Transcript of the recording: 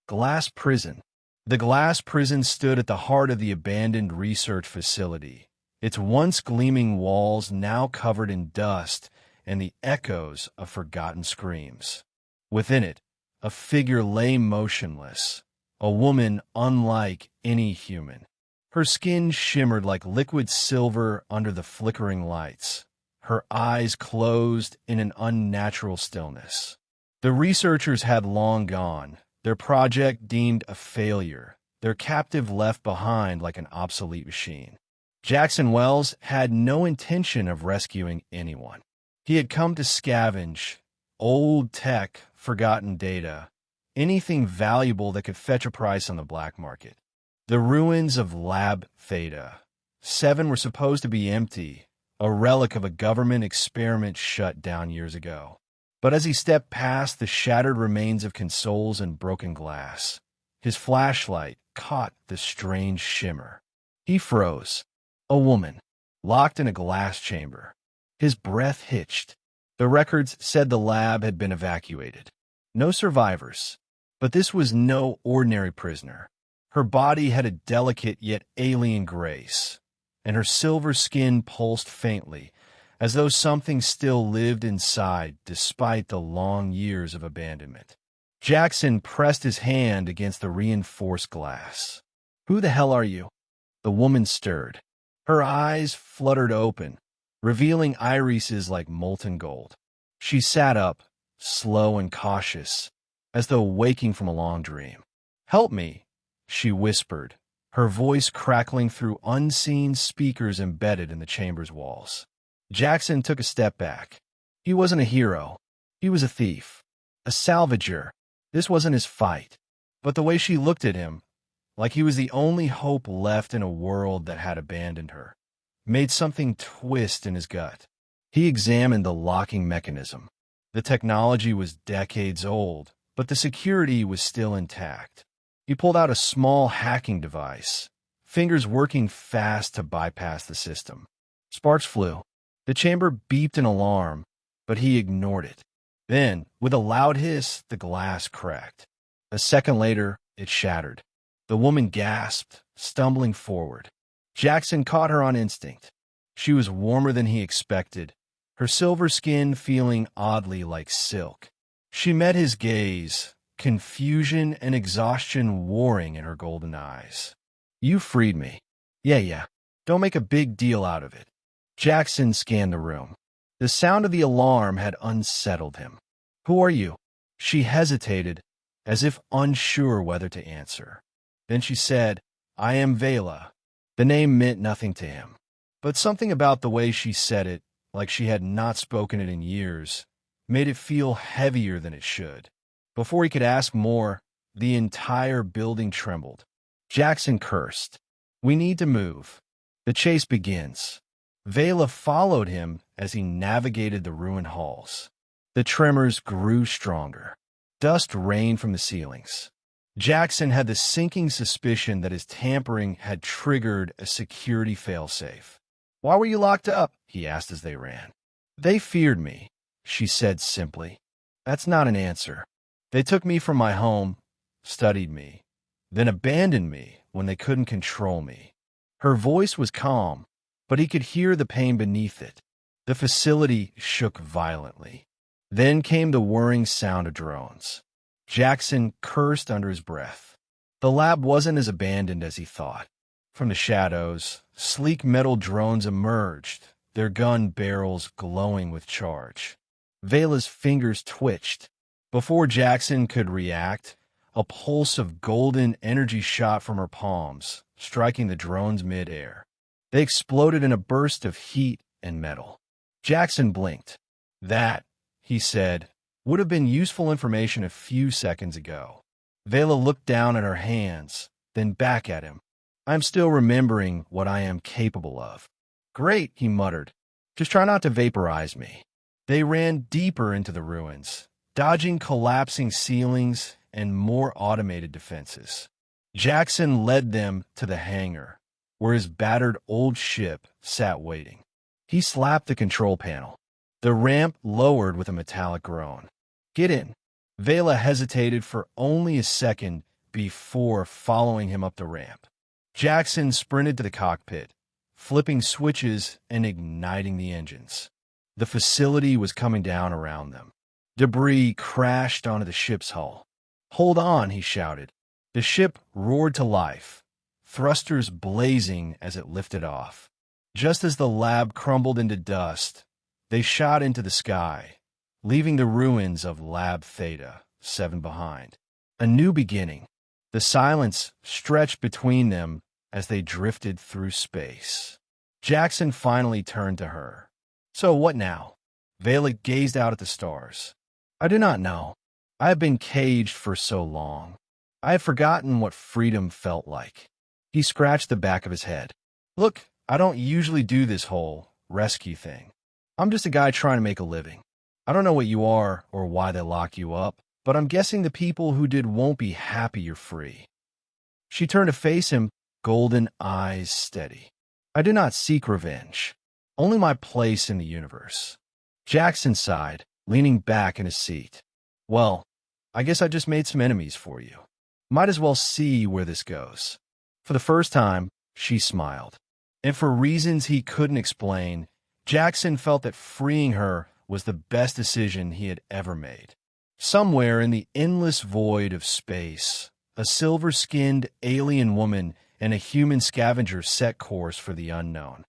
Glass prison. The glass prison stood at the heart of the abandoned research facility, its once gleaming walls now covered in dust and the echoes of forgotten screams. Within it, a figure lay motionless, a woman unlike any human. Her skin shimmered like liquid silver under the flickering lights, her eyes closed in an unnatural stillness. The researchers had long gone, their project deemed a failure, their captive left behind like an obsolete machine. Jaxon Wells had no intention of rescuing anyone. He had come to scavenge old tech, forgotten data, anything valuable that could fetch a price on the black market. The ruins of Lab Theta 7 were supposed to be empty, a relic of a government experiment shut down years ago. But as he stepped past the shattered remains of consoles and broken glass, his flashlight caught the strange shimmer. He froze. A woman, locked in a glass chamber. His breath hitched. The records said the lab had been evacuated. No survivors. But this was no ordinary prisoner. Her body had a delicate yet alien grace, and her silver skin pulsed faintly, as though something still lived inside despite the long years of abandonment. Jaxon pressed his hand against the reinforced glass. "Who the hell are you?" The woman stirred. Her eyes fluttered open, revealing irises like molten gold. She sat up, slow and cautious, as though waking from a long dream. "Help me," she whispered, her voice crackling through unseen speakers embedded in the chamber's walls. Jaxon took a step back. He wasn't a hero. He was a thief, a salvager. This wasn't his fight. But the way she looked at him, like he was the only hope left in a world that had abandoned her, made something twist in his gut. He examined the locking mechanism. The technology was decades old, but the security was still intact. He pulled out a small hacking device, fingers working fast to bypass the system. Sparks flew. The chamber beeped an alarm, but he ignored it. Then, with a loud hiss, the glass cracked. A second later, it shattered. The woman gasped, stumbling forward. Jaxon caught her on instinct. She was warmer than he expected, her silver skin feeling oddly like silk. She met his gaze, confusion and exhaustion warring in her golden eyes. "You freed me." Yeah. Don't make a big deal out of it." Jaxon scanned the room. The sound of the alarm had unsettled him. "Who are you?" She hesitated, as if unsure whether to answer. Then she said, "I am Veyla." The name meant nothing to him, but something about the way she said it, like she had not spoken it in years, made it feel heavier than it should. Before he could ask more, the entire building trembled. Jaxon cursed. "We need to move. The chase begins." Veyla followed him as he navigated the ruined halls. The tremors grew stronger. Dust rained from the ceilings. Jaxon had the sinking suspicion that his tampering had triggered a security failsafe. "Why were you locked up?" he asked as they ran. "They feared me," she said simply. "That's not an answer. They took me from my home, studied me, then abandoned me when they couldn't control me." Her voice was calm, but he could hear the pain beneath it. The facility shook violently. Then came the whirring sound of drones. Jaxon cursed under his breath. The lab wasn't as abandoned as he thought. From the shadows, sleek metal drones emerged, their gun barrels glowing with charge. Veyla's fingers twitched. Before Jaxon could react, a pulse of golden energy shot from her palms, striking the drones mid-air. They exploded in a burst of heat and metal. Jaxon blinked. "That," he said, "would have been useful information a few seconds ago." Veyla looked down at her hands, then back at him. "I'm still remembering what I am capable of." "Great," he muttered. "Just try not to vaporize me." They ran deeper into the ruins, dodging collapsing ceilings and more automated defenses. Jaxon led them to the hangar, where his battered old ship sat waiting. He slapped the control panel. The ramp lowered with a metallic groan. "Get in." Veyla hesitated for only a second, before following him up the ramp. Jaxon sprinted to the cockpit, flipping switches and igniting the engines. The facility was coming down around them. Debris crashed onto the ship's hull. "Hold on," he shouted. The ship roared to life, thrusters blazing as it lifted off. Just as the lab crumbled into dust, they shot into the sky, leaving the ruins of Lab Theta 7 behind. A new beginning. The silence stretched between them as they drifted through space. Jaxon finally turned to her. "So what now?" Veyla gazed out at the stars. "I do not know. I have been caged for so long. I have forgotten what freedom felt like." He scratched the back of his head. "Look, I don't usually do this whole rescue thing. I'm just a guy trying to make a living. I don't know what you are or why they lock you up, but I'm guessing the people who did won't be happy you're free." She turned to face him, golden eyes steady. "I do not seek revenge, only my place in the universe." Jaxon sighed, leaning back in his seat. "Well, I guess I just made some enemies for you. Might as well see where this goes." For the first time, she smiled. And for reasons he couldn't explain, Jaxon felt that freeing her was the best decision he had ever made. Somewhere in the endless void of space, a silver-skinned alien woman and a human scavenger set course for the unknown.